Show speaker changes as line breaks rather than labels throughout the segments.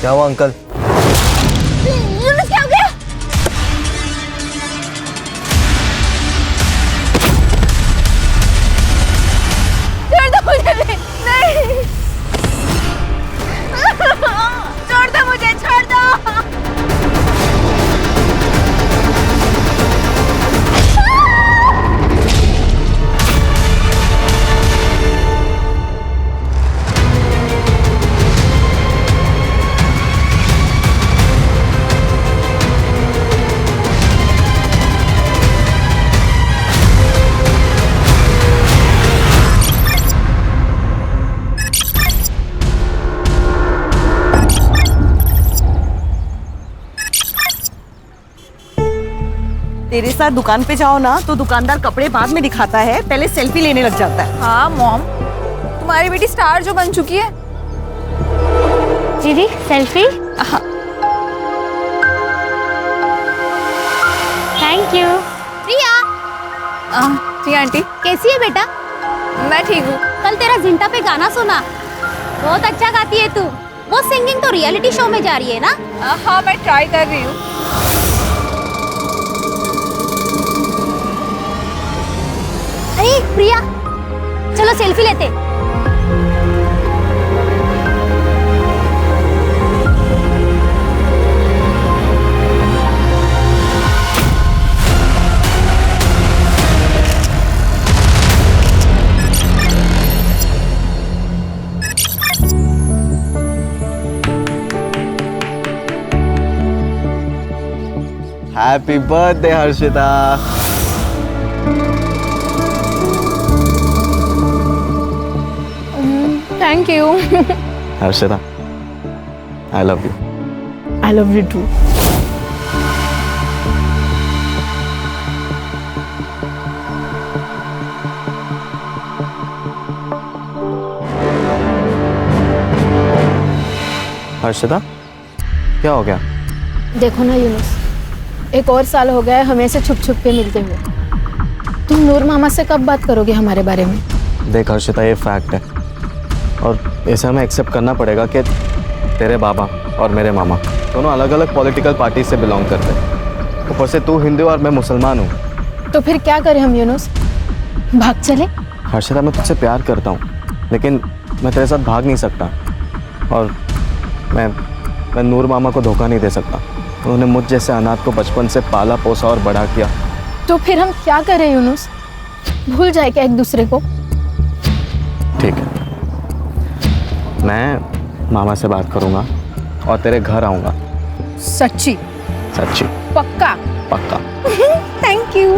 क्या हुआ अंकल?
यूनुस क्या हो गया? छोड़ दो मुझे, नहीं छोड़ दो मुझे, छोड़ दो।
तेरे साथ दुकान पे जाओ ना तो दुकानदार कपड़े बाद में दिखाता है, पहले सेल्फी लेने लग जाता है।
हाँ मॉम, तुम्हारी बेटी स्टार जो बन चुकी है।
दीदी सेल्फी। Thank you.
प्रिया। जी आंटी।
कैसी है बेटा?
मैं ठीक हूँ।
कल तेरा जिंटा पे गाना सुना, बहुत अच्छा गाती है तू। वो सिंगिंग तो रियलिटी शो में जा रही है ना?
हाँ मैं ट्राई कर रही हूँ।
अरे प्रिया, चलो सेल्फी लेते।
Happy birthday Harshita.
Thank you.
Harshita, I love you.
I love you too.
Harshita, क्या हो गया?
देखो ना यूनुस, एक और साल हो गया है हमें से छुप छुप के मिलते हुए। तुम नूर मामा से कब बात करोगे हमारे बारे में?
देख हर्षिता, ये फैक्ट है और इसे हमें एक्सेप्ट करना पड़ेगा कि तेरे बाबा और मेरे मामा दोनों अलग अलग पॉलिटिकल पार्टी से बिलोंग करते हैं। ऊपर से तू हिंदू और मैं मुसलमान हूँ।
तो फिर क्या करें हम यूनुस? भाग चले?
हर्षिता, मैं तुझसे प्यार करता हूँ लेकिन मैं तेरे साथ भाग नहीं सकता और मैं नूर मामा को धोखा नहीं दे सकता। उन्होंने मुझ जैसे अनाथ को बचपन से पाला पोसा और बड़ा किया।
तो फिर हम क्या करें यूनुस? भूल जाए क्या एक दूसरे को?
ठीक है, मैं मामा से बात करूंगा और तेरे घर आऊंगा।
सच्ची?
सच्ची?
पक्का?
पक्का।
Thank you.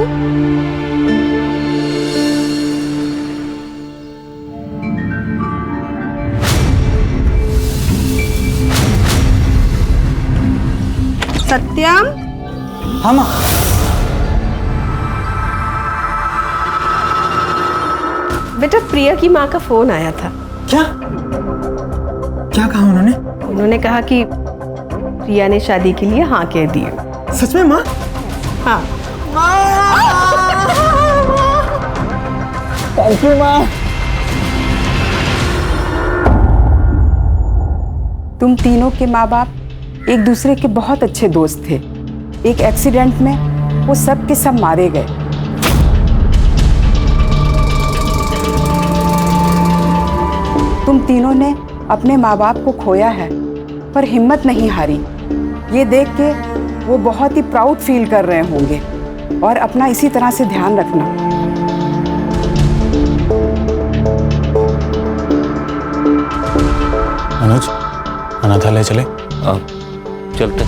सत्यम।
हाँ माँ।
बेटा, प्रिया की माँ का फोन आया था।
क्या क्या कहा उन्होंने?
उन्होंने कहा कि प्रिया ने शादी के लिए हाँ कह दी है।
सच में माँ?
हाँ।
थैंक यू माँ।
तुम तीनों के माँ बाप एक दूसरे के बहुत अच्छे दोस्त थे। एक एक्सीडेंट में वो सब के सब मारे गए। तुम तीनों ने अपने माँ बाप को खोया है पर हिम्मत नहीं हारी। ये देख के वो बहुत ही प्राउड फील कर रहे होंगे और अपना इसी तरह से ध्यान रखना।
अनुज, अनाथालय चले?
चलते।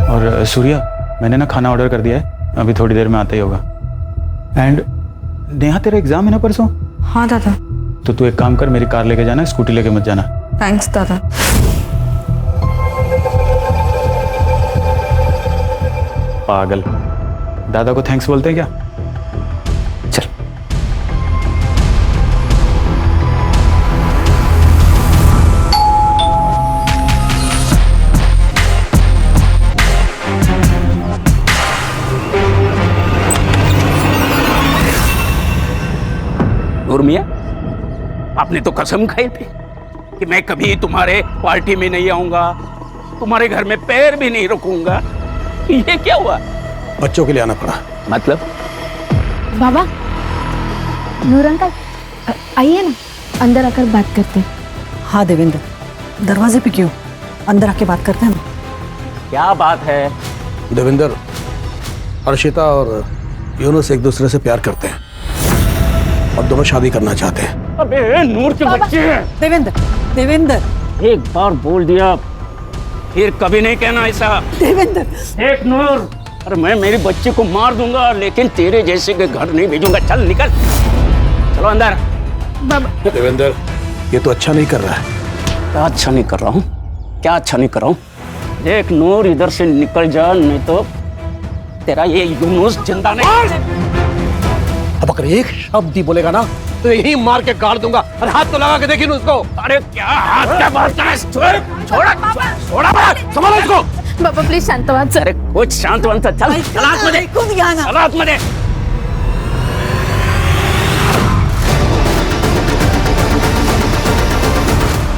और सूर्या, मैंने ना खाना ऑर्डर कर दिया है, अभी थोड़ी देर में आता ही होगा। एंड नेहा, तेरा एग्जाम है ना परसों?
हाँ दादा।
तो तू एक काम कर, मेरी कार लेके जाना, स्कूटी लेके मत जाना।
थैंक्स दादा।
पागल, दादा को थैंक्स बोलते हैं क्या? चल।
नूर मियां, आपने तो कसम खाई थी कि मैं कभी तुम्हारे पार्टी में नहीं आऊंगा, तुम्हारे घर में पैर भी नहीं रखूंगा। ये क्या हुआ?
बच्चों के लिए आना पड़ा।
मतलब?
बाबा, नूर अंकल, आइए ना, अंदर आकर बात करते हैं।
हाँ देवेंद्र, दरवाजे पे क्यों? अंदर आके बात करते हैं।
क्या बात है?
देवेंद्र, हर्षिता और यूनुस एक दूसरे से प्यार करते हैं और दोनों शादी करना चाहते हैं।
अबे नूर के बच्चे हैं।
देवेंद्र, देवेंद्र,
एक बार बोल दिया फिर कभी नहीं कहना ऐसा।
देवेंद्र,
एक नूर, अरे मैं मेरे बच्चे को मार दूंगा लेकिन तेरे जैसे के घर नहीं भेजूंगा। चल निकल, चलो अंदर।
बाबा,
देवेंद्र, ये तो अच्छा नहीं कर रहा है।
क्या अच्छा नहीं कर रहा हूँ? क्या अच्छा नहीं कर रहा हूँ? देख नूर, इधर से निकल जा, नहीं तो तेरा ये यूनुस जिंदा नहीं।
अब अगर एक शब्द ही बोलेगा ना तो यही मार के गाड़ दूंगा। और हाथ तो लगा के देखिए उसको।
अरे क्या हाथ क्या मारता है? छोड़ा बड़ा, संभालो इसको।
बाबा प्लीज शांतवाद सर।
अरे कुछ शांत वन सा, चल हाथ में दे, चल हाथ में दे।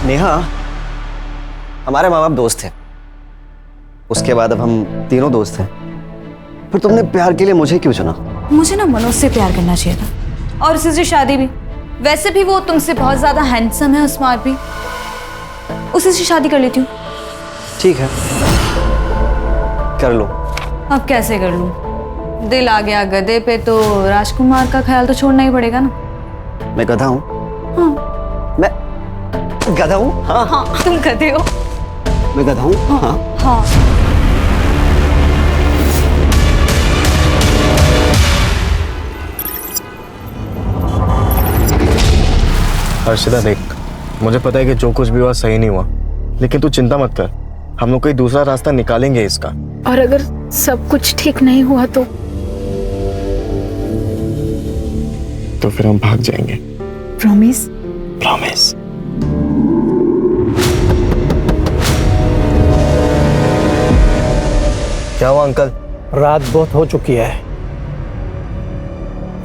नेहा, हमारे माँ बाप दोस्त थे, उसके बाद अब हम तीनों दोस्त हैं। फिर तुमने प्यार के लिए मुझे क्यों चुना?
मुझे ना मनोज से प्यार करना चाहिए था, और उसी से शादी भी। वैसे भी वो तुमसे बहुत ज्यादा हैंडसम है और स्मार्ट भी, उसी से शादी कर लेती हूँ।
ठीक है, कर लो।
अब कैसे कर लूँ? दिल आ गया गधे पे तो राजकुमार का ख्याल तो छोड़ना ही पड़ेगा ना।
मैं गधा हूँ?
हाँ।
मैं गधा हूँ? हाँ।
हाँ, तुम गधे हो।
मैं गधा हूँ? हाँ।
हाँ।
हर्षिता देख, मुझे पता है कि जो कुछ भी हुआ सही नहीं हुआ, लेकिन तू चिंता मत कर, हम लोग कोई दूसरा रास्ता निकालेंगे इसका।
और अगर सब कुछ ठीक नहीं हुआ तो
फिर हम भाग जाएंगे।
प्रॉमिस?
प्रॉमिस। क्या हुआ अंकल?
रात बहुत हो चुकी है,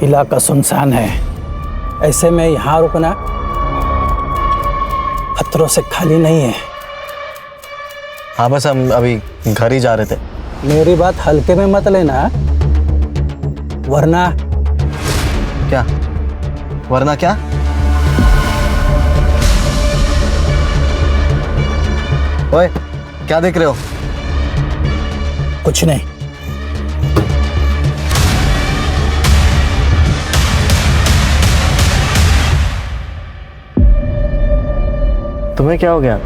इलाका सुनसान है, ऐसे में यहाँ रुकना खतरों से खाली नहीं है।
हाँ बस हम अभी घर ही जा रहे थे।
मेरी बात हल्के में मत लेना, वरना।
क्या? वरना क्या? ओए, क्या देख रहे हो?
कुछ नहीं।
तुम्हें क्या हो गया?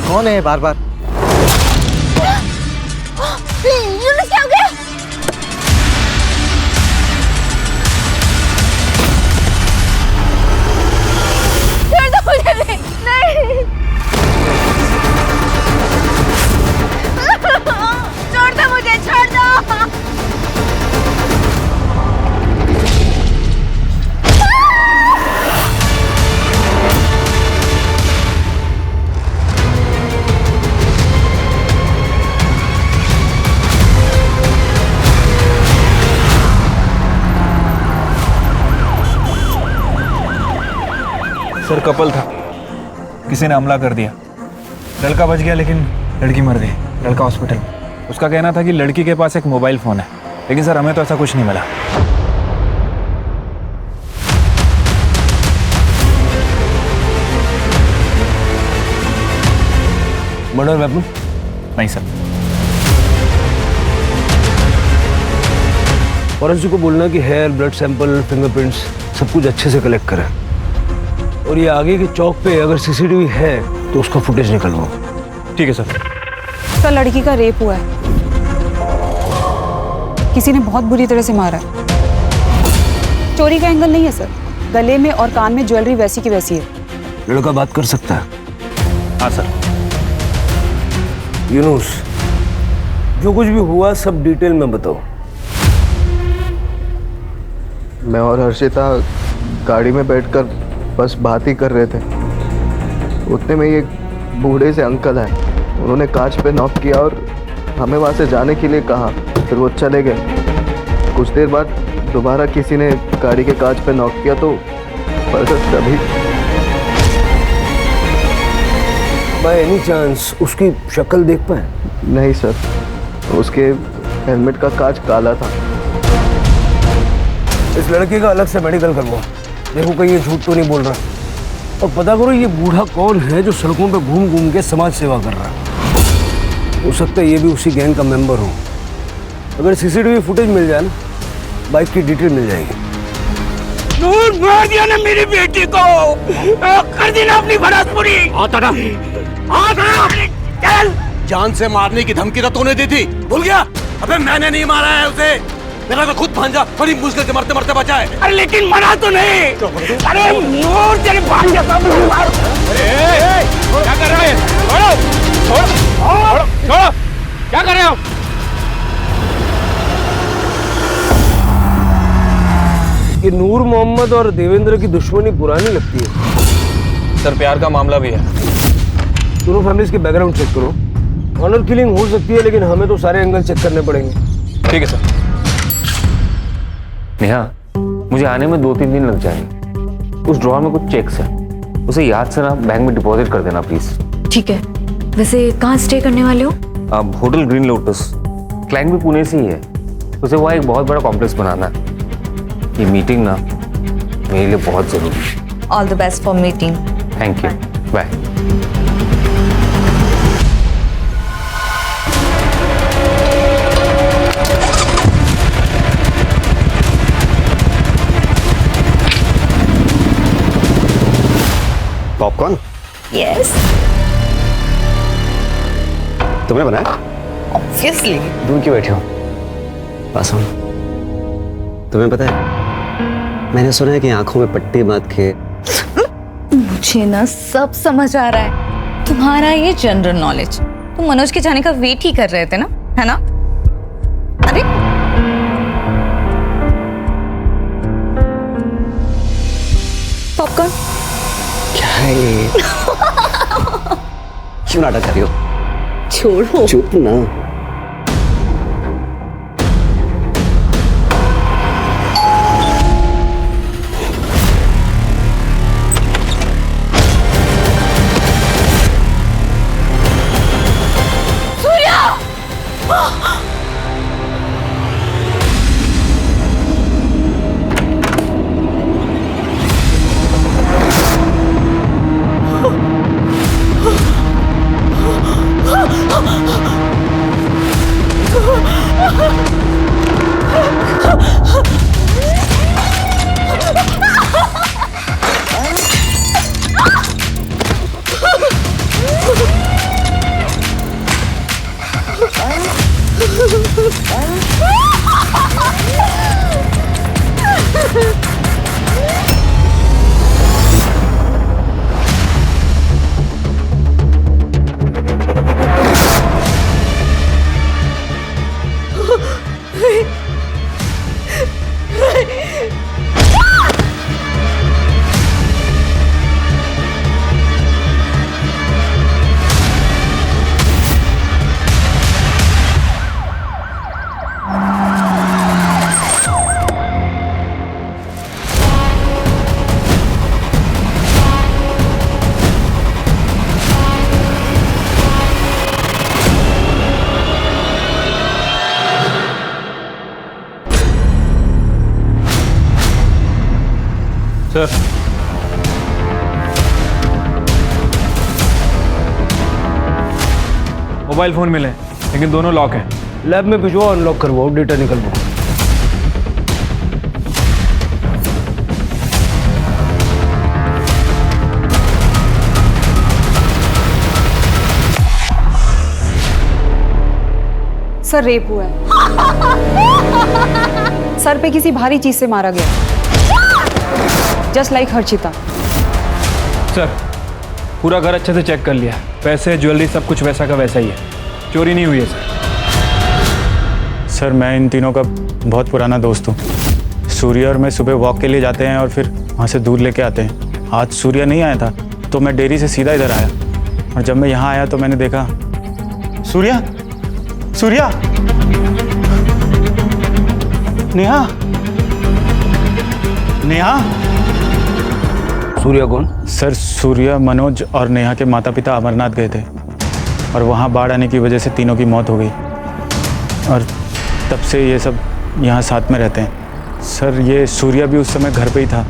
कौन है बार बार?
यूनुस क्या हो गया? छोड़ दो मुझे। नहीं, छोड़ दो मुझे, छोड़ दो।
सर कपल था, किसी ने हमला कर दिया। लड़का बच गया लेकिन लड़की मर गई। लड़का हॉस्पिटल में। उसका कहना था कि लड़की के पास एक मोबाइल फ़ोन है, लेकिन सर हमें तो ऐसा कुछ नहीं मिला।
Murder weapon?
नहीं सर।
फॉरेंसिक को बोलना कि हेयर, ब्लड सैंपल, फिंगरप्रिंट्स सब कुछ अच्छे से कलेक्ट करें। और ये आगे के चौक पे अगर सीसीटीवी है तो उसका फुटेज निकलवाओ।
ठीक है सर।
सर, लड़की का रेप हुआ है, किसी ने बहुत बुरी तरह से मारा है। चोरी का एंगल नहीं है सर, गले में और कान में ज्वेलरी वैसी की वैसी है।
लड़का बात कर सकता है?
हाँ सर।
यूनुस, जो कुछ भी हुआ सब डिटेल में बताओ।
मैं और हर्षिता गाड़ी में बैठकर बस बात ही कर रहे थे उतने में ये बूढ़े से अंकल है, उन्होंने कांच पे नॉक किया और हमें वहाँ से जाने के लिए कहा, फिर वो चले गए। कुछ देर बाद दोबारा किसी ने गाड़ी के कांच पे नॉक किया तो तभी।
बाय एनी चांस उसकी शक्ल देख पाए?
नहीं सर, उसके हेलमेट का कांच काला था।
इस लड़के का अलग से मेडिकल करवाओ, देखो कहीं ये झूठ तो नहीं बोल रहा। और पता करो ये बूढ़ा कौन है जो सड़कों पे घूम घूम के समाज सेवा कर रहा है। हो सकता है ये भी उसी गैंग का मेंबर हो। अगर सीसीटीवी फुटेज मिल जाए ना, बाइक की डिटेल मिल जाएगी।
नूर मार दिया ना मेरी बेटी को, कर दी ना अपनी भड़ास पूरी। चल।
जान से मारने की धमकी तो तूने दी थी, भूल गया? अबे मैंने नहीं मारा है उसे, मेरा तो खुद भांजा बड़ी मुश्किल से मरते मरते बचा है।
अरे लेकिन मरा तो नहीं। अरे नूर तेरे भांजा का मार।
क्या कर रहा है? छोड़ो, क्या कर रहे हो?
कि नूर मोहम्मद और देवेंद्र की दुश्मनी पुरानी लगती है।
सर प्यार का मामला भी है।
दोनों फैमिलीज के बैकग्राउंड चेक करो। ऑनर किलिंग हो सकती है लेकिन हमें तो सारे एंगल चेक करने पड़ेंगे।
ठीक है सर।
नेहा, मुझे आने में 2-3 दिन लग जाएंगे। उस ड्रॉअर में कुछ चेक्स है, उसे याद से ना बैंक में डिपॉजिट कर देना प्लीज।
ठीक है। वैसे कहाँ स्टे करने वाले हो?
अब होटल ग्रीन लोटस, क्लाइंट भी पुणे से ही है। उसे वहाँ एक बहुत बड़ा कॉम्प्लेक्स बनाना है। ये मीटिंग ना मेरे लिए बहुत जरूरी है।
All the best for meeting.
Thank you, bye.
Popcorn?
Yes.
तुमने बनाया?
ऑब्वियसली।
दूर क्यों बैठे हो? पास आओ। तुम्हें पता है, मैंने सुना है कि आंखों में पट्टी बांध के।
मुझे ना सब समझ आ रहा है। तुम्हारा ये जनरल नॉलेज, तुम मनोज के जाने का वेट ही कर रहे थे ना, है ना? अरे पॉपकॉर्न
क्या है ये? क्यों नाटक कर रही हो?
छोड़ो।
चुप ना।
सर, मोबाइल फोन मिले लेकिन दोनों लॉक हैं।
लैब में भिजवाओ, अनलॉक करवाओ, डेटा निकलवाओ।
सर रेप हुआ है। सर पे किसी भारी चीज से मारा गया, जस्ट लाइक हर्षिता।
सर, पूरा घर अच्छे से चेक कर लिया, पैसे ज्वेलरी सब कुछ वैसा का वैसा ही है, चोरी नहीं हुई है सर।
सर मैं इन तीनों का बहुत पुराना दोस्त हूँ। सूर्य और मैं सुबह वॉक के लिए जाते हैं और फिर वहाँ से दूध लेके आते हैं। आज सूर्य नहीं आया था तो मैं डेयरी से सीधा इधर आया, और जब मैं यहाँ आया तो मैंने देखा सूर्या, सूर्या, नेहा, नेहा।
सूर्या कौन?
सर सूर्या, मनोज और नेहा के माता पिता अमरनाथ गए थे और वहाँ बाढ़ आने की वजह से तीनों की मौत हो गई, और तब से ये सब यहाँ साथ में रहते हैं। सर ये सूर्या भी उस समय घर पे ही था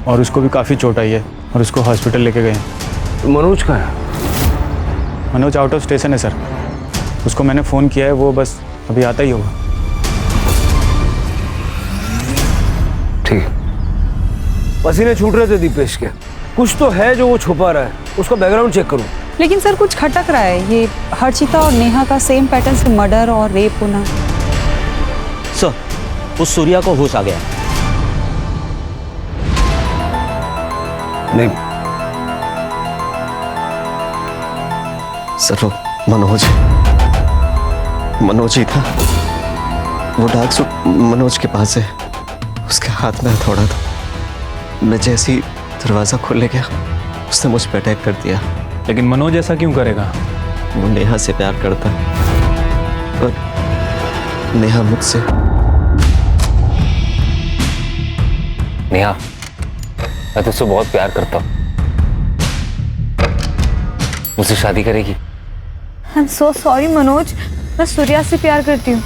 और उसको भी काफ़ी चोट आई है और उसको हॉस्पिटल लेके गए।
मनोज का है?
मनोज आउट ऑफ स्टेशन है सर, उसको मैंने फ़ोन किया है, वो बस अभी आता ही होगा।
ठीक। पसीने छूट रहे थे दीपेश के, कुछ तो है जो वो छुपा रहा है, उसका बैकग्राउंड चेक करो।
लेकिन सर कुछ खटक रहा है, ये हर्षिता और नेहा का सेम पैटर्न से मर्डर और रेप होना।
सर उस सूर्या को होश आ गया।
नहीं
सर वो मनोज ही था। वो डार्क सूट मनोज के पास है, उसके हाथ में हथौड़ा था। मैं जैसे ही दरवाज़ा खोलने गया उसने मुझ पर अटैक कर दिया।
लेकिन मनोज ऐसा क्यों करेगा?
वो नेहा से प्यार करता है और नेहा मुझसे।
नेहा, मैं तुझसे बहुत प्यार करता हूँ, मुझसे शादी करेगी?
I am so sorry Manoj, मैं सूर्या से प्यार करती हूँ।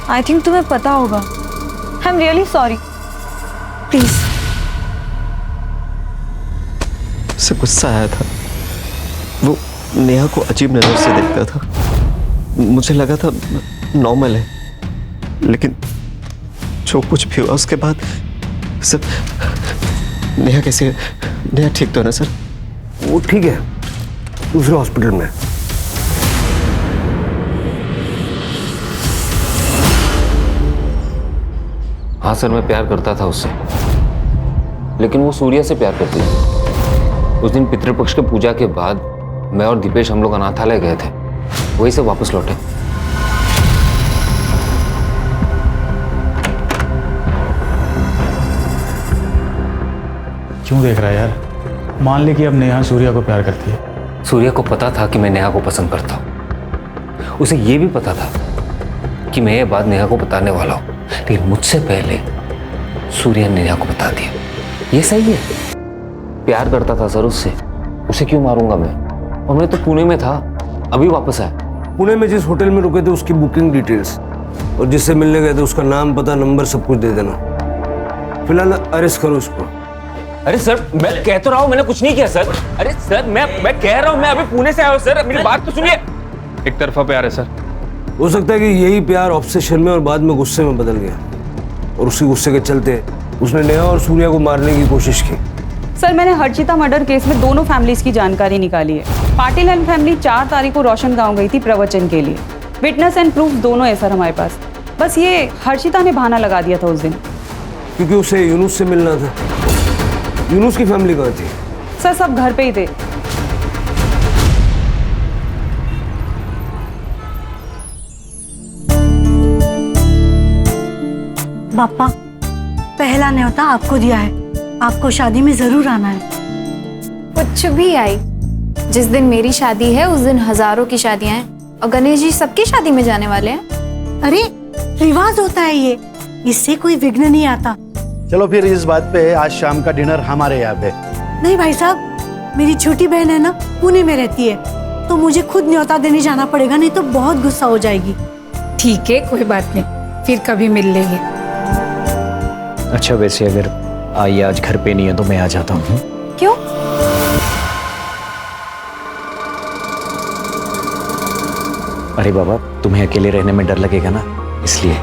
आई थिंक तुम्हें पता होगा। I am really sorry, please.
उसे गुस्सा आया था, वो नेहा को अजीब नजर से देखता था। मुझे लगा था नॉर्मल है, लेकिन जो कुछ भी हुआ उसके बाद सर। नेहा कैसे है? नेहा ठीक तो है ना सर?
वो ठीक है, दूसरे हॉस्पिटल में।
हाँ सर, मैं प्यार करता था उससे, लेकिन वो सूर्या से प्यार करती थी। उस दिन पितृपक्ष के पूजा के बाद मैं और दीपेश हम लोग अनाथालय गए थे, वहीं से वापस लौटे।
क्यों देख रहा है यार? मान ले कि अब नेहा सूर्या को प्यार करती है।
सूर्या को पता था कि मैं नेहा को पसंद करता हूँ, उसे ये भी पता था कि मैं ये बात नेहा को बताने वाला हूँ, लेकिन मुझसे पहले सूर्या ने नेहा को बता दिया। ये सही है? प्यार करता था सर उससे, उसे क्यों मारूंगा मैं? और मैं तो पुणे में था, अभी वापस आया।
पुणे में जिस होटल में रुके थे उसकी बुकिंग डिटेल्स और जिससे मिलने गए थे उसका नाम, पता, नंबर सब कुछ दे देना। फिलहाल अरेस्ट करो उसको।
अरे सर, मैं कह तो रहा हूँ मैंने कुछ नहीं किया सर। अरे सर मैं कह रहा हूँ मैं अभी पुणे से आया हूँ सर, मेरी बात तो सुनिए।
एक तरफा प्यार है सर।
हो सकता है कि यही प्यार ऑब्सेशन में और बाद में गुस्से में बदल गया, और उसी गुस्से के चलते उसने नेहा और सूर्या को मारने की कोशिश की।
सर मैंने हर्षिता मर्डर केस में दोनों फैमिलीज की जानकारी निकाली है। पाटिल एंड फैमिली 4 तारीख को रोशन गांव गई थी प्रवचन के लिए। विटनेस एंड प्रूफ दोनों है सर हमारे पास। बस ये हर्षिता ने बहाना लगा दिया था उस दिन,
क्योंकि उसे यूनुस से मिलना था। यूनुस की फैमिली कहाँ थी?
सर सब घर पे ही थे।
पापा, पहला न्योता आपको दिया है, आपको शादी में जरूर आना है।
कुछ भी आई, जिस दिन मेरी शादी है उस दिन हजारों की शादियां हैं, और गणेश जी सबकी शादी में जाने वाले हैं।
अरे रिवाज होता है ये, इससे कोई विघ्न नहीं आता।
चलो फिर इस बात पे आज शाम का डिनर हमारे यहाँ पे।
नहीं भाई साहब, मेरी छोटी बहन है ना, पुणे में रहती है, तो मुझे खुद न्योता देने जाना पड़ेगा, नहीं तो बहुत गुस्सा हो जाएगी।
ठीक है, कोई बात नहीं, फिर कभी मिल लेंगे।
अच्छा वैसे अगर आई आज घर पे नहीं है तो मैं आ जाता हूँ।
क्यों?
अरे बाबा, तुम्हें अकेले रहने में डर लगेगा ना, इसलिए।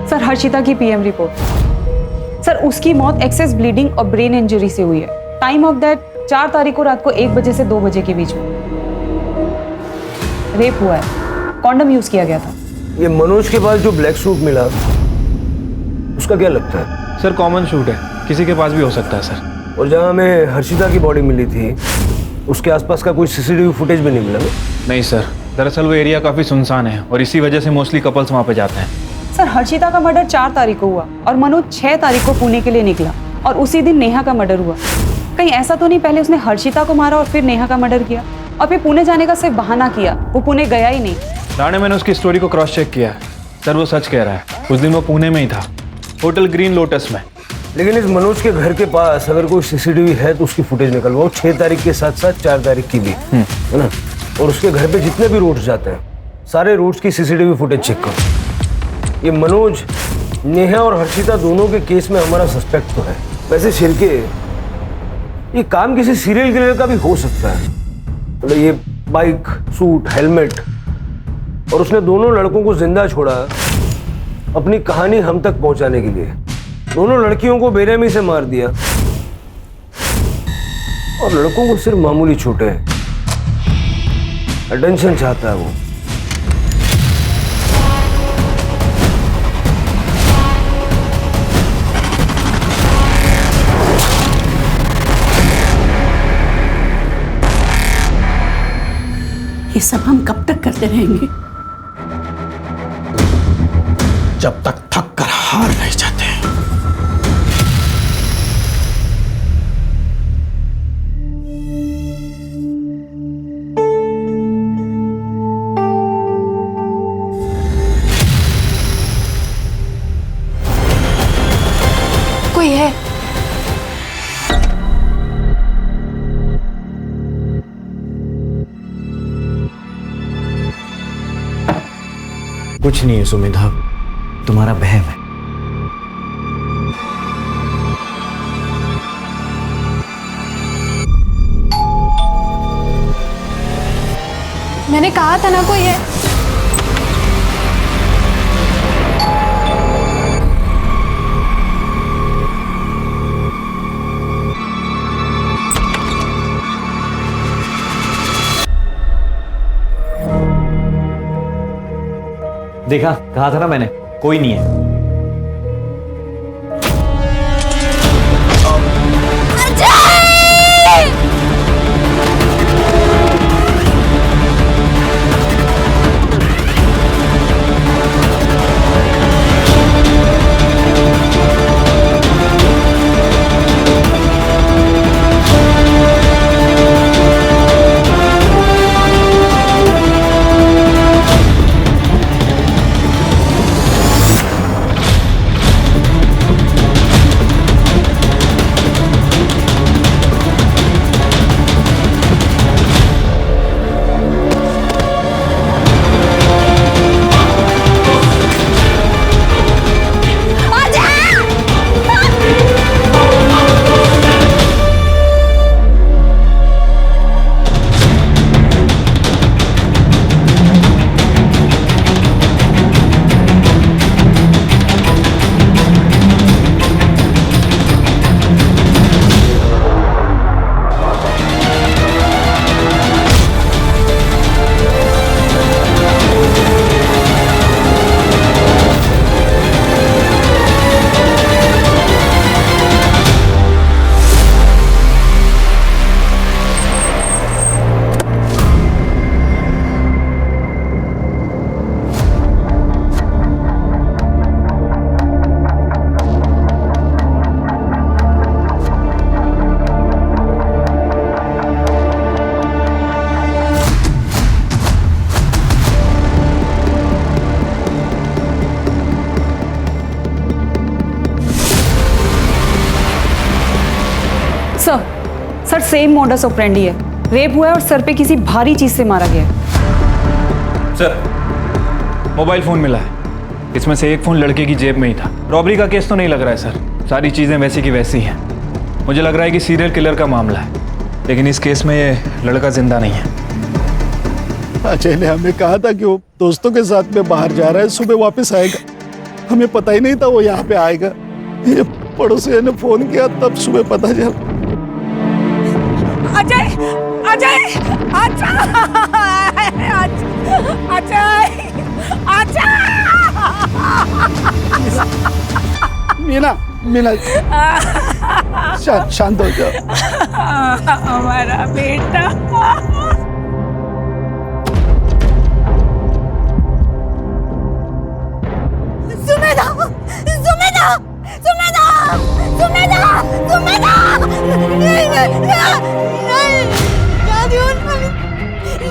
सर हर्षिता की पीएम रिपोर्ट। सर उसकी मौत एक्सेस ब्लीडिंग और ब्रेन इंजरी से हुई है। टाइम ऑफ डेथ 4 तारीख को रात को 1 बजे से 2 बजे के बीच में। रेप हुआ है, कॉन्डम यूज किया गया था।
ये मनोज के पास जो ब्लैक सूट मिला उसका क्या लगता है?
सर कॉमन सूट है, किसी के पास भी हो सकता है सर।
और जहाँ हमें हर्षिता की बॉडी मिली थी उसके आसपास का कोई सीसीटीवी फुटेज भी नहीं मिला ना?
नहीं सर, दरअसल वो एरिया काफ़ी सुनसान है और इसी वजह से मोस्टली कपल्स वहाँ पे जाते हैं।
सर हर्षिता का मर्डर 4 तारीख को हुआ और मनोज 6 तारीख को पुणे के लिए निकला और उसी दिन नेहा का मर्डर हुआ। कहीं ऐसा तो नहीं पहले उसने हर्षिता को मारा और फिर नेहा का मर्डर किया और फिर पुणे जाने का सिर्फ बहाना किया, वो पुणे गया ही नहीं।
राणे, मैंने उसकी स्टोरी को क्रॉस चेक किया है सर, वो सच कह रहा है। उस दिन वो पुणे में ही था, होटल ग्रीन लोटस में।
लेकिन इस मनोज के घर के पास अगर कोई सीसीटीवी है तो उसकी फुटेज निकलवाओ, 6 तारीख के साथ साथ 4 तारीख की भी, है ना? और उसके घर पे जितने भी रूट्स जाते हैं सारे रूट्स की सीसीटीवी फुटेज चेक करो। ये मनोज, नेहा और हर्षिता दोनों के केस में हमारा सस्पेक्ट तो है। वैसे शिर्के, ये काम किसी सीरियल किलर का भी हो सकता है। मतलब ये बाइक, सूट, हेलमेट, और उसने दोनों लड़कों को जिंदा छोड़ा अपनी कहानी हम तक पहुंचाने के लिए। दोनों लड़कियों को बेरहमी से मार दिया और लड़कों को सिर्फ मामूली चोटें हैं। अटेंशन चाहता है वो।
ये सब हम कब तक करते रहेंगे?
जब तक थक कर हार नहीं जाते।
कोई है?
कुछ नहीं है सुमिधा, तुम्हारा बहम है।
मैंने कहा था ना कोई है।
देखा, कहा था ना मैंने, कोई नहीं है।
सर सेम मॉडस ऑपरेंडी है। रेप हुआ है और सर पे किसी भारी चीज से मारा गया है।
सर मोबाइल फोन मिला है, इसमें से एक फोन लड़के की जेब में ही था। रॉबरी का केस तो नहीं लग रहा है सर, सारी चीजें वैसी की वैसी हैं। मुझे लग रहा है कि सीरियल किलर का मामला है, लेकिन इस केस में ये लड़का जिंदा नहीं है।
अजय ने हमें कहा था कि वो दोस्तों के साथ में बाहर जा रहा है, सुबह वापस आएगा। हमें पता ही नहीं था वो यहाँ पे आएगा। ये पड़ोसी ने फोन किया तब सुबह पता चला।
अजय, अजय, अजय, अजय, अजय।
मीना, मीना शांत हो जाओ।
हमारा बेटा।
सुमेधा, सुमेधा, सुमेधा, सुमेधा, सुमेधा, नहीं,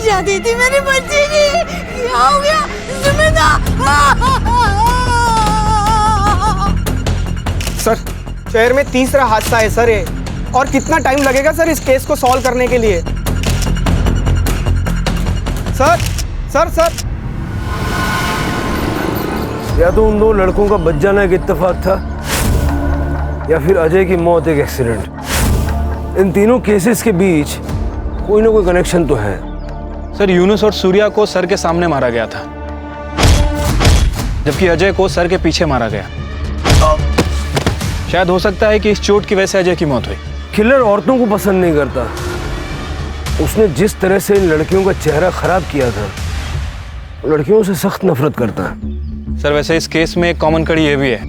शादी थी मेरी बच्ची की, क्या हो गया सुमेधा?
सर शहर में तीसरा हादसा है सर ये, और कितना टाइम लगेगा सर इस केस को सॉल्व करने के लिए? सर सर सर
या तो उन दो लड़कों का बच जाना एक इत्तेफाक था, या फिर अजय की मौत एक एक्सीडेंट। इन तीनों केसेस के बीच कोई ना कोई कनेक्शन तो है।
सर यूनुस और सूर्या को सर के सामने मारा गया था, जबकि अजय को सर के पीछे मारा गया। शायद हो सकता है कि इस चोट की वजह से अजय की मौत हुई।
किलर औरतों को पसंद नहीं करता। उसने जिस तरह से इन लड़कियों का चेहरा खराब किया था, लड़कियों से सख्त नफरत करता है।
सर वैसे इस केस में एक कॉमन कड़ी ये भी है,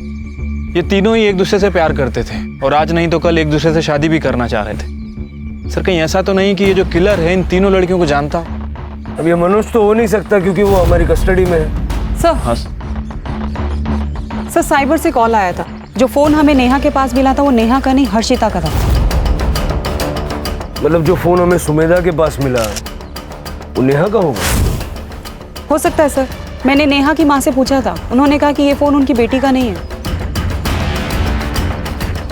ये तीनों ही एक दूसरे से प्यार करते थे और आज नहीं तो कल एक दूसरे से शादी भी करना चाह रहे थे। सर कहीं ऐसा तो नहीं कि ये जो किलर है इन तीनों लड़कियों को जानता?
अब ये मनोज तो हो नहीं सकता क्योंकि वो हमारी कस्टडी में है।
सर
हाँ
सर साइबर से कॉल आया था। जो फोन हमें नेहा के पास मिला था वो नेहा का नहीं हर्षिता का था।
मतलब जो फोन हमें सुमेधा के पास मिला वो नेहा का होगा?
हो सकता है सर, मैंने नेहा की माँ से पूछा था, उन्होंने कहा कि ये फोन उनकी बेटी का नहीं है।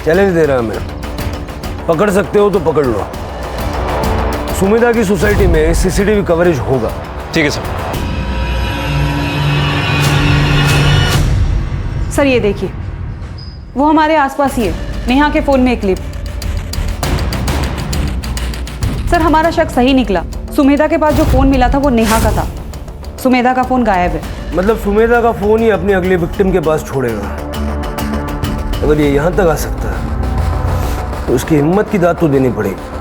चैलेंज दे रहा मैं, पकड़ सकते हो तो पकड़ लो। सुमेधा की सोसाइटी में सीसीटीवी कवरेज होगा।
ठीक है सर।
सर ये देखिए, वो हमारे आसपास ही है, नेहा के फोन में एक क्लिप। सर हमारा शक सही निकला, सुमेधा के पास जो फोन मिला था वो नेहा का था, सुमेधा का फोन गायब है।
मतलब सुमेधा का फोन ही अपनी अगली विक्टिम के पास छोड़ेगा। अगर ये यहाँ तक आ सकता है तो उसकी हिम्मत की दाद तो देनी पड़ेगी।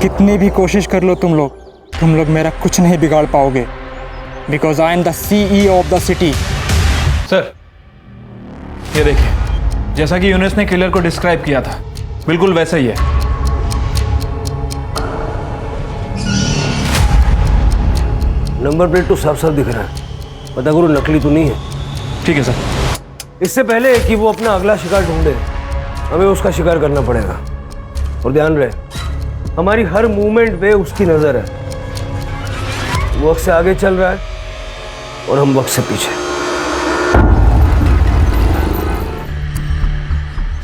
कितनी भी कोशिश कर लो तुम लोग मेरा कुछ नहीं बिगाड़ पाओगे, because I am the CEO of the city.
Sir ये देखिए, जैसा कि यूनुस ने किलर को डिस्क्राइब किया था बिल्कुल वैसा ही है।
नंबर प्लेट तो साफ साफ दिख रहा है, पता करो नकली तो नहीं है।
ठीक है सर।
इससे पहले कि वो अपना अगला शिकार ढूंढे, हमें उसका शिकार करना पड़ेगा। और ध्यान रहे, हमारी हर मूवमेंट पे उसकी नजर है। वो वक्त से आगे चल रहा है और हम वक्त से पीछे।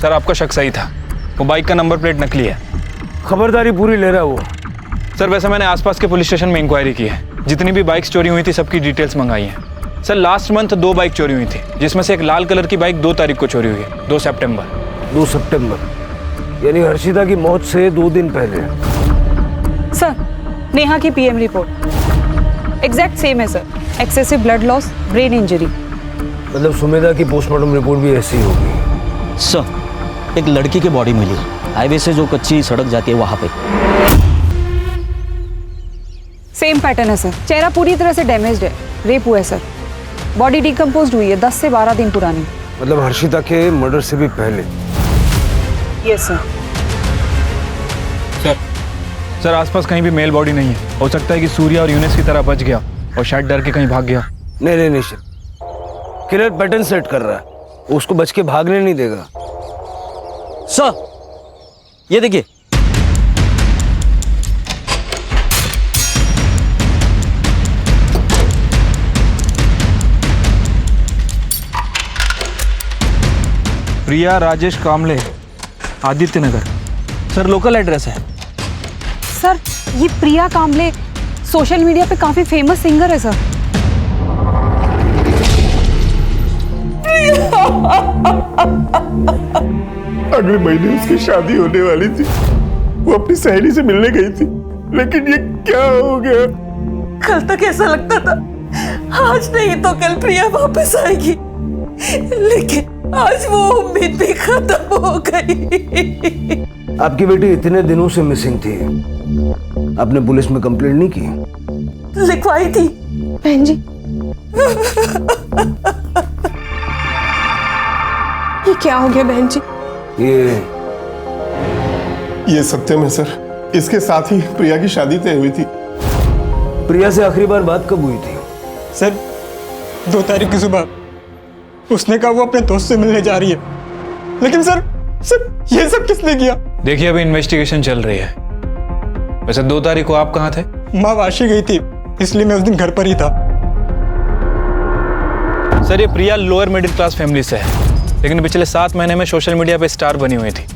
सर आपका शक सही था, वो बाइक का नंबर प्लेट नकली है।
खबरदारी पूरी ले रहा है वो।
सर वैसे मैंने आसपास के पुलिस स्टेशन में इंक्वायरी की है, जितनी भी बाइक्स चोरी हुई थी सबकी डिटेल्स मंगाई हैं। सर लास्ट मंथ 2 बाइक चोरी हुई थी, जिसमें से एक लाल कलर की बाइक 2 तारीख को चोरी हुई है, 2 सितंबर।
2 सितंबर यानी हर्षिता की मौत से 2 दिन पहले।
सर नेहा की PM रिपोर्ट एग्जैक्ट सेम है sir, excessive blood loss, brain injury.
मतलब सुमेधा की पोस्टमार्टम रिपोर्ट भी ऐसी होगी।
सर एक लड़की की बॉडी मिली, हाईवे से जो कच्ची सड़क जाती है वहां पे।
सेम पैटर्न है सर, चेहरा पूरी तरह से डैमेज्ड है, रेप हुआ है सर। बॉडी डिकम्पोज्ड हुई है, 10 से 12 दिन पुरानी।
मतलब हर्षिता के मर्डर से भी पहले।
Yes sir.
सर आसपास कहीं भी मेल बॉडी नहीं है, हो सकता है कि सूर्या और यूनुस की तरह बच गया और शायद डर के कहीं भाग गया।
नहीं किलर पैटर्न सेट कर रहा है, वो उसको बच के भागने नहीं देगा।
सर ये देखिए,
प्रिया राजेश कामले, आदित्य नगर। सर लोकल एड्रेस है।
सर ये प्रिया कामले सोशल मीडिया पे काफी फेमस सिंगर है सर।
अगले महीने उसकी शादी होने वाली थी, वो अपनी सहेली से मिलने गई थी, लेकिन ये क्या हो गया?
कल तक ऐसा लगता था आज नहीं तो कल प्रिया वापस आएगी, लेकिन आज वो उम्मीद भी खत्म हो गई।
आपकी बेटी इतने दिनों से मिसिंग थी, आपने पुलिस में कंप्लेंट नहीं की?
लिखवाई थी बहन जी,
ये क्या हो गया बहन जी?
ये सत्यम है सर। इसके साथ ही प्रिया की शादी तय हुई थी।
प्रिया से आखिरी बार बात कब हुई थी?
सर 2 तारीख की सुबह उसने कहा वो अपने दोस्त से मिलने जा रही है, लेकिन सर ये सब किसने किया?
देखिए अभी इन्वेस्टिगेशन चल रही है। वैसे 2 तारीख को आप कहाँ थे?
माँ वाशी गई थी, इसलिए मैं उस दिन घर पर ही था।
सर ये प्रिया लोअर मिडिल क्लास फैमिली से है, लेकिन पिछले 7 महीने में सोशल मीडिया पे स्टार बनी हुई थी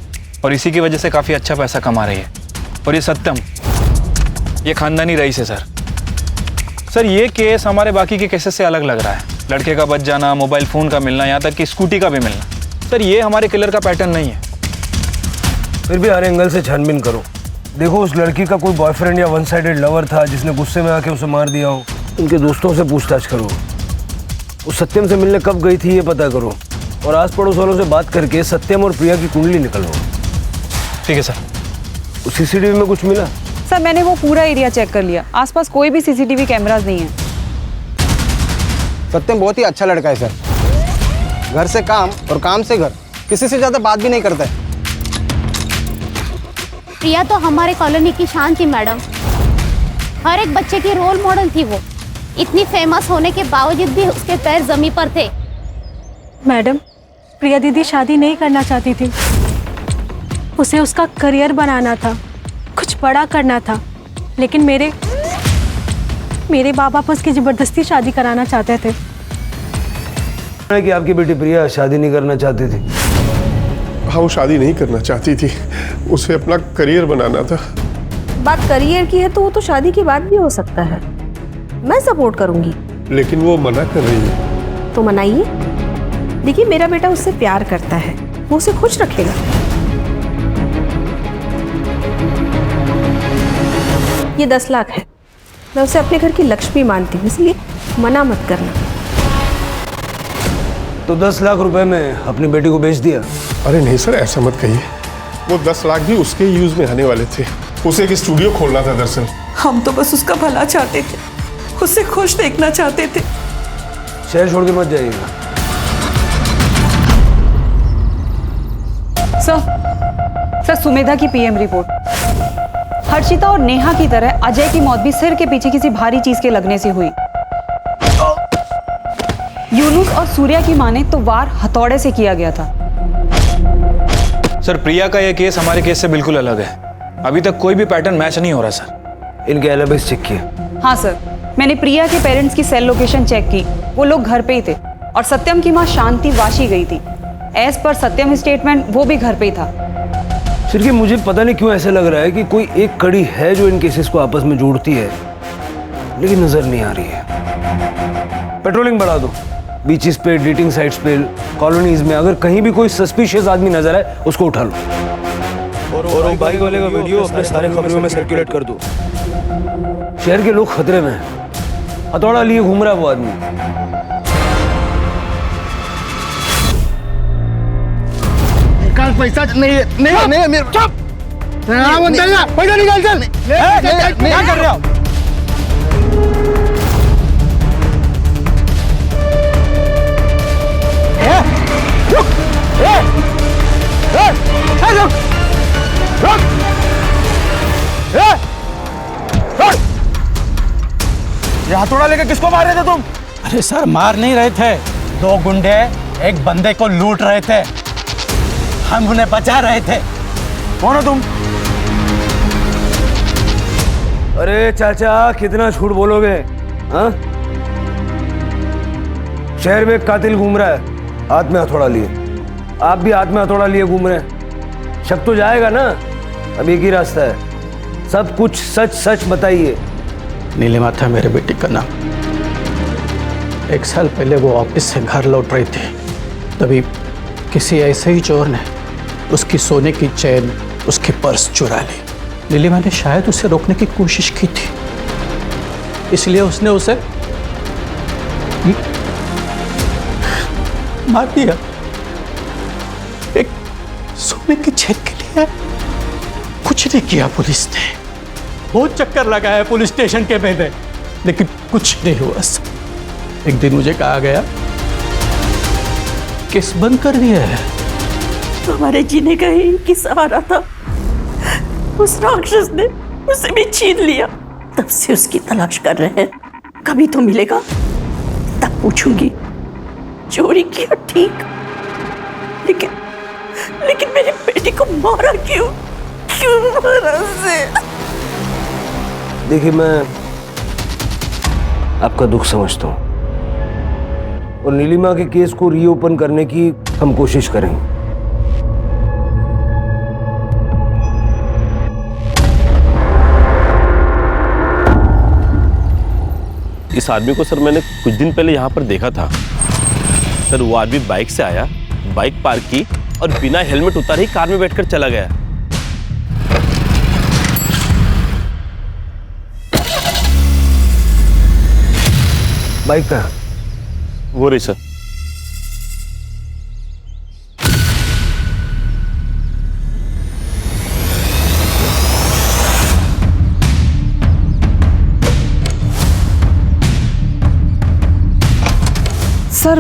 और इसी की वजह से काफ़ी अच्छा पैसा कमा रही है। और ये सत्यम, ये खानदानी रईस है सर। सर ये केस हमारे बाकी के केसेस से अलग लग रहा है। लड़के का बच जाना, मोबाइल फ़ोन का मिलना, यहाँ तक कि स्कूटी का भी मिलना। सर ये हमारे किलर का पैटर्न नहीं है।
फिर भी हर एंगल से छानबीन करो। देखो उस लड़की का कोई बॉयफ्रेंड या वन साइडेड लवर था जिसने गुस्से में आके उसे मार दिया हो। उनके दोस्तों से पूछताछ करो। उस सत्यम से मिलने कब गई थी ये पता करो, और आस पड़ोस वालों से बात करके सत्यम और प्रिया की कुंडली निकलवाओ।
ठीक है सर।
उस सीसीटीवी में कुछ मिला?
सर मैंने वो पूरा एरिया चेक कर लिया, आसपास कोई भी सीसीटीवी कैमरास नहीं है।
सत्यम बहुत ही अच्छा लड़का है सर। घर से काम और काम से घर, किसी से ज्यादा बात भी नहीं करता है।
प्रिया तो हमारे कॉलोनी की शान थी मैडम, हर एक बच्चे की रोल मॉडल थी वो। इतनी फेमस होने के बावजूद भी उसके पैर जमीन पर थे।
मैडम, प्रिया दीदी शादी नहीं करना चाहती थी, उसे उसका करियर बनाना था, कुछ बड़ा करना था, लेकिन मेरे बाबा पर उसकी जबरदस्ती शादी कराना चाहते थे।
कि आपकी बेटी प्रिया शादी नहीं करना चाहती थी?
हाँ वो शादी नहीं करना चाहती थी, उसे अपना करियर बनाना था।
बात करियर की है तो वो तो शादी की बात भी हो सकता है, मैं सपोर्ट करूंगी।
लेकिन वो मना कर रही है।
तो मनाइए। देखिए मेरा बेटा उससे प्यार करता है, वो उसे खुश रखेगा। ये 10 लाख है, मैं उसे अपने घर की लक्ष्मी मानती हूँ, इसलिए मना मत करना।
तो 10 लाख रुपए में अपनी बेटी को बेच दिया?
अरे नहीं सर, ऐसा मत कहिए। वो 10 लाख भी उसके यूज में आने वाले थे। उसे एक स्टूडियो खोलना था दरअसल।
हम तो बस उसका भला चाहते थे, उसे खुश देखना चाहते थे।
शहर छोड़ के मत जाइएगा।
सर सुमेधा की पीएम रिपोर्ट। हर्षिता और नेहा की तरह अजय की मौत भी सिर के पीछे किसी भारी चीज के लगने से हुई। यूनुस और सूर्या की माने तो वार हथौड़े से किया गया था।
सर प्रिया का यह केस हमारे केस से बिल्कुल अलग है। अभी तक कोई भी पैटर्न मैच नहीं हो रहा सर।
इनके एलिबीज चेक किए?
हाँ सर, मैंने प्रिया के पेरेंट्स की सेल लोकेशन चेक की, वो लोग घर पे ही थे। और सत्यम की माँ शांति वाशी गई थी। एज पर सत्यम स्टेटमेंट वो भी घर पे ही था।
सिर्फ मुझे पता नहीं क्यों ऐसा लग रहा है कि कोई एक कड़ी है जो इन केसेस को आपस में जोड़ती है, लेकिन नजर नहीं आ रही है। पेट्रोलिंग बढ़ा दो, बीचेस पे, डेटिंग साइट्स पे, कॉलोनीज में। अगर कहीं भी कोई सस्पिशियस आदमी नजर आए उसको उठा लो। और बाइक वाले का वीडियो अपने सारे खबरों में सर्कुलेट कर दो। शहर के लोग खतरे में हैं। हथौड़ा लिए घूम रहा है वो आदमी।
निकाल पैसा। नहीं मेरे चुप। पैसा निकाल चल। क्या कर रहे हो?
ये हथौड़ा लेके किसको मार रहे थे तुम?
अरे सर मार नहीं रहे थे, 2 गुंडे एक बंदे को लूट रहे थे, हम उन्हें बचा रहे थे।
कौन हो तुम?
अरे चाचा कितना झूठ बोलोगे? हाँ, शहर में एक कातिल घूम रहा है हाथ में हथौड़ा लिए, आप भी हाथ में हथौड़ा लिए घूम रहे हैं। शक तो जाएगा ना। अब एक ही रास्ता है, सब कुछ सच सच बताइए।
नीलिमा था मेरे बेटी का नाम। 1 साल पहले वो ऑफिस से घर लौट रही थी, तभी किसी ऐसे ही चोर ने उसकी सोने की चेन, उसकी पर्स चुरा ली। नीलिमा ने शायद उसे रोकने की कोशिश की थी, इसलिए उसने उसे मार दिया। एक सोने की चेन के लिए कुछ नहीं किया पुलिस ने। बहुत चक्कर लगाया पुलिस स्टेशन के में, लेकिन कुछ नहीं हुआ। एक दिन मुझे कहा गया केस बंद कर दिया है।
हमारे जीने का ही एक ही सहारा था। उस राक्षस ने उसे भी छीन लिया। तब से उसकी तलाश कर रहे हैं, कभी तो मिलेगा तब पूछूंगी। चोरी किया ठीक, लेकिन मेरी बेटी को मारा क्यों? क्यों मारा उसे?
देखिए, मैं आपका दुख समझता हूँ और नीलिमा के केस को रीओपन करने की हम कोशिश करेंगे।
इस आदमी को सर मैंने कुछ दिन पहले यहाँ पर देखा था। सर वो आदमी बाइक से आया, बाइक पार्क की और बिना हेलमेट उतारे ही कार में बैठकर चला गया।
बाइक का
वो रही सर।
सर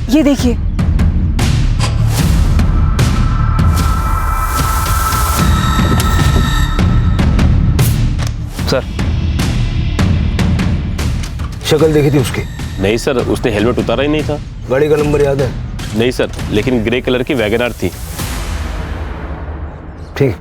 ये देखिए,
सर
शक्ल देखी थी उसकी?
नहीं सर, उसने हेलमेट उतारा ही नहीं था।
गाड़ी का नंबर याद है?
नहीं सर, लेकिन ग्रे कलर की वैगनआर थी।
ठीक,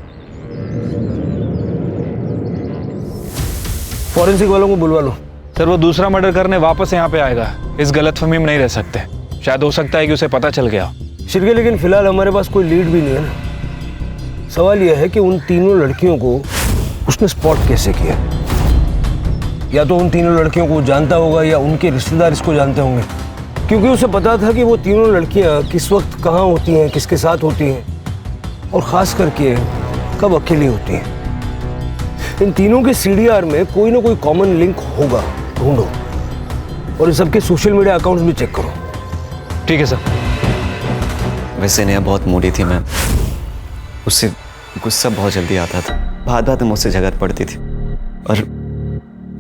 फॉरेंसिक वालों को बुलवा लो।
सर वो दूसरा मर्डर करने वापस यहाँ पे आएगा, इस गलतफहमी में नहीं रह सकते। शायद हो सकता है कि उसे पता चल गया।
शिरके, लेकिन फिलहाल हमारे पास कोई लीड भी नहीं है ना। सवाल यह है कि उन तीनों लड़कियों को उसने स्पॉट कैसे किया? या तो उन तीनों लड़कियों को जानता होगा या उनके रिश्तेदार इसको जानते होंगे, क्योंकि उसे पता था कि वो तीनों लड़कियां किस वक्त कहाँ होती हैं, किसके साथ होती हैं और ख़ास करके कब अकेली होती हैं। इन तीनों के सीडीआर में कोई ना कोई कॉमन लिंक होगा, ढूंढो और इन सबके सोशल मीडिया अकाउंट्स भी चेक करो।
ठीक है सर।
वैसे नेहा बहुत मूडी थी मैम, उससे गुस्सा बहुत जल्दी आता था, बात बात में मुझसे झगड़ पड़ती थी और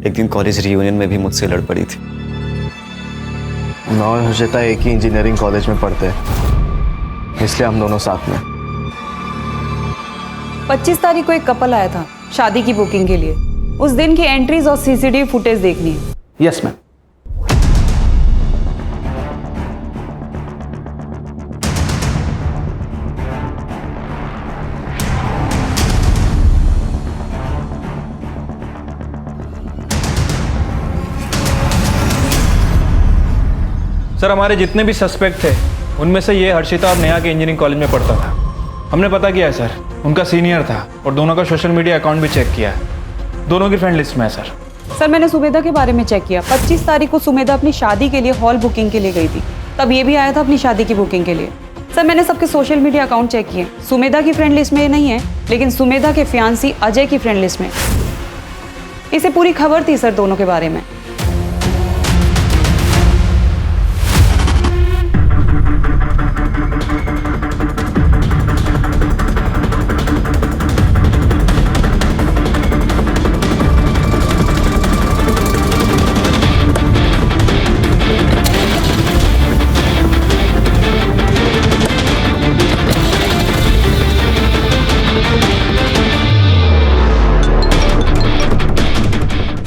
एक दिन कॉलेज रियूनियन में भी मुझसे लड़ पड़ी थी। मैं और हर्षिता एक ही इंजीनियरिंग कॉलेज में पढ़ते हैं, इसलिए हम दोनों साथ में।
25 तारीख को एक कपल आया था शादी की बुकिंग के लिए। उस दिन की एंट्रीज और सीसीटीवी फुटेज देखनी है।
Yes ma'am.
सर हमारे जितने भी सस्पेक्ट थे उनमें से ये हर्षिता और नेहा के इंजीनियरिंग कॉलेज में पढ़ता था। हमने पता किया है सर, उनका सीनियर था और दोनों का सोशल मीडिया अकाउंट भी चेक किया है। दोनों की फ्रेंड लिस्ट में है सर।
सर मैंने सुमेधा के बारे में चेक किया। 25 तारीख को सुमेधा अपनी शादी के लिए हॉल बुकिंग के लिए गई थी, तब ये भी आया था अपनी शादी की बुकिंग के लिए। सर मैंने सबके सोशल मीडिया अकाउंट चेक किए, सुमेधा की फ्रेंड लिस्ट में ये नहीं है, लेकिन सुमेधा के फियांसी अजय की फ्रेंड लिस्ट में। इसे पूरी खबर थी सर दोनों के बारे में।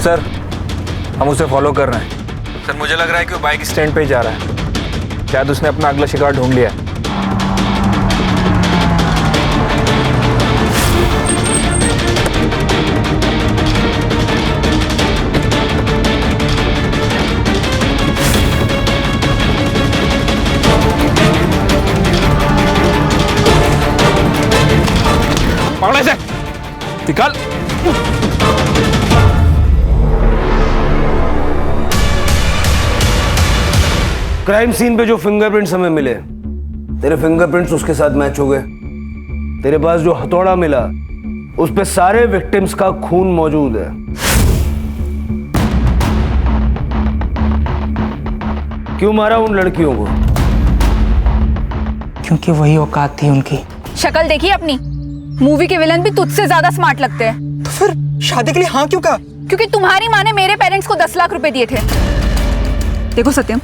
सर हम उसे फॉलो कर रहे हैं। सर मुझे लग रहा है कि वो बाइक स्टैंड पे ही जा रहा है। शायद उसने अपना अगला शिकार ढूंढ लिया है। पकड़े से निकाल।
क्राइम सीन पे जो फिंगरप्रिंट्स हमें मिले, तेरे फिंगरप्रिंट्स उसके साथ मैच हो गए। तेरे पास जो हथौड़ा मिला उस पे सारे विक्टिम्स का खून मौजूद है। क्यों मारा उन लड़कियों को?
क्योंकि वही औकात थी उनकी।
शक्ल देखी अपनी? मूवी के विलन भी तुझसे ज्यादा स्मार्ट लगते हैं।
तो फिर शादी के लिए हाँ क्यों कहा?
क्योंकि तुम्हारी माँ ने मेरे पेरेंट्स को 10 लाख रुपए दिए थे। देखो सत्यम,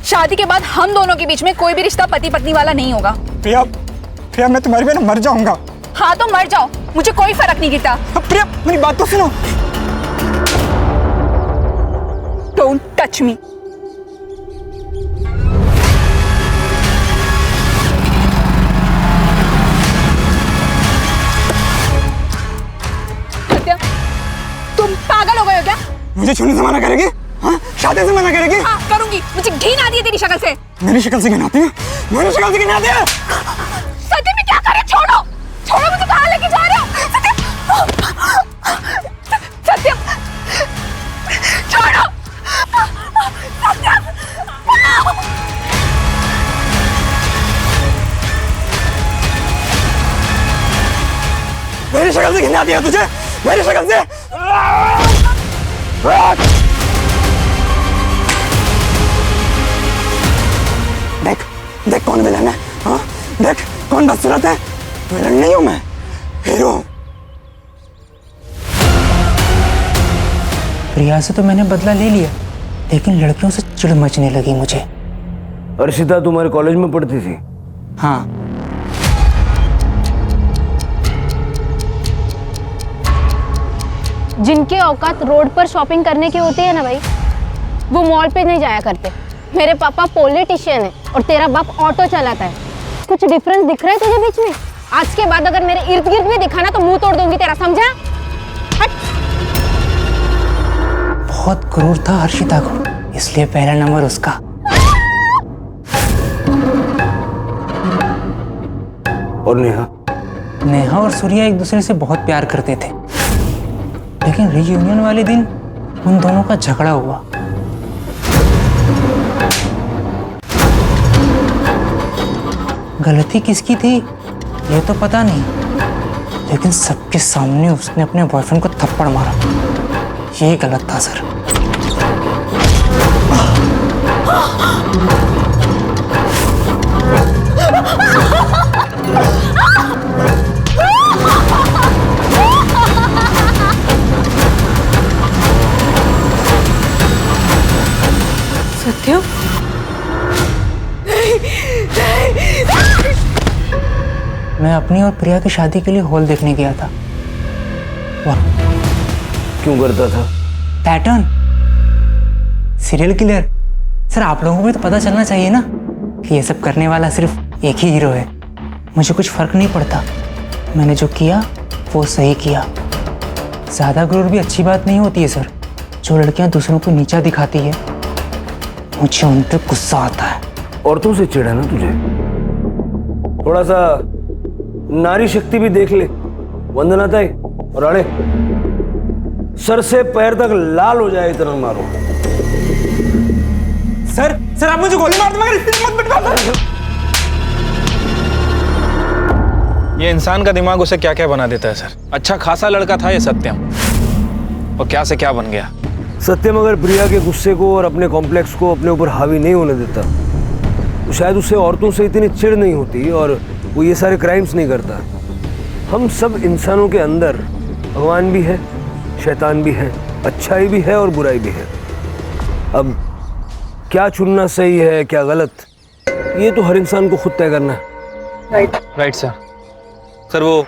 शादी के बाद हम दोनों के बीच में कोई भी रिश्ता पति पत्नी वाला नहीं होगा।
प्रिया, प्रिया मैं तुम्हारी वजह मर जाऊंगा।
हाँ तो मर जाओ, मुझे कोई फर्क नहीं गिरता।
प्रिया मेरी बात तो सुनो।
Don't touch me. सत्या, तुम पागल हो गए हो क्या?
मुझे छूने से मना करेगी? हाँ? शादी से मना करेगी?
हाँ करूंगी, मुझे घिन आती है तेरी शक्ल से।
मेरी शक्ल से घिन आती है? मेरी शक्ल से घिन आती है?
सत्या मैं क्या कर रही हूँ? छोड़ो, छोड़ो, मुझे कहाँ लेके जा रहे हो? सत्या, छोड़ो, सत्या।
मेरी शक्ल से घिन आती है तुझे? मेरी शक्ल से? देख देख कौन विलन है, हाँ? देख कौन बदसूरत है। विलन नहीं हूं मैं, हीरो हूं।
प्रिया से तो मैंने बदला ले लिया, लेकिन लड़कियों से चिढ़ मचने लगी मुझे।
अर्शिता तुम्हारे कॉलेज में पढ़ती थी?
हाँ।
जिनके औकात रोड पर शॉपिंग करने के होते हैं ना भाई, वो मॉल पे नहीं जाया करते। मेरे पापा पॉलिटिशियन है और तेरा बाप ऑटो चलाता है। कुछ डिफरेंस दिख रहा है तुझे बीच में? आज के बाद अगर मेरे इर्द गिर्द भी दिखा ना तो मुंह तोड़ दूंगी तेरा, समझा?
बहुत क्रूर था हर्षिता को, इसलिए पहला नंबर उसका।
और नेहा?
नेहा और सूर्या एक दूसरे से बहुत प्यार करते थे, लेकिन रीयूनियन वाले दिन उन दोनों का झगड़ा हुआ। गलती किसकी थी ये तो पता नहीं, लेकिन सबके सामने उसने अपने बॉयफ्रेंड को थप्पड़ मारा। ये गलत था सर।
सत्य,
मैं अपनी और प्रिया की शादी के लिए हॉल देखने गया था। वाह,
क्यों करता था?
Pattern, serial killer. सर आप लोगों को भी तो पता चलना चाहिए ना कि ये सब करने वाला सिर्फ एक ही हीरो है। मुझे कुछ फर्क नहीं पड़ता, मैंने जो किया वो सही किया। ज़्यादा गुरूर भी अच्छी बात नहीं होती है सर। जो लड़कियां दूसरों को नीचा दिखाती है, मुझे उन पर गुस्सा आता है।
औरतों से चिढ़ है ना तुझे? थोड़ा सा नारी शक्ति भी देख ले। वंदना ताई और अड़े, सर से पैर तक लाल हो जाए इतना मारो।
सर आप मुझे गोली मार दो, मगर इतनी मत पिटवाओ सर।
ये इंसान का दिमाग उसे क्या क्या बना देता है सर। अच्छा खासा लड़का था ये सत्यम, और क्या से क्या बन गया।
सत्यम अगर प्रिया के गुस्से को और अपने कॉम्प्लेक्स को अपने ऊपर हावी नहीं होने देता तो शायद उससे औरतों से इतनी चिढ़ नहीं होती और वो ये सारे क्राइम्स नहीं करता। हम सब इंसानों के अंदर भगवान भी है, शैतान भी है, अच्छाई भी है और बुराई भी है। अब क्या चुनना सही है क्या गलत, ये तो हर इंसान को खुद तय करना है।
Right sir. सर वो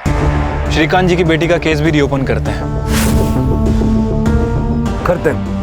श्रीकांत जी की बेटी का केस भी रीओपन करते हैं।
करते हैं।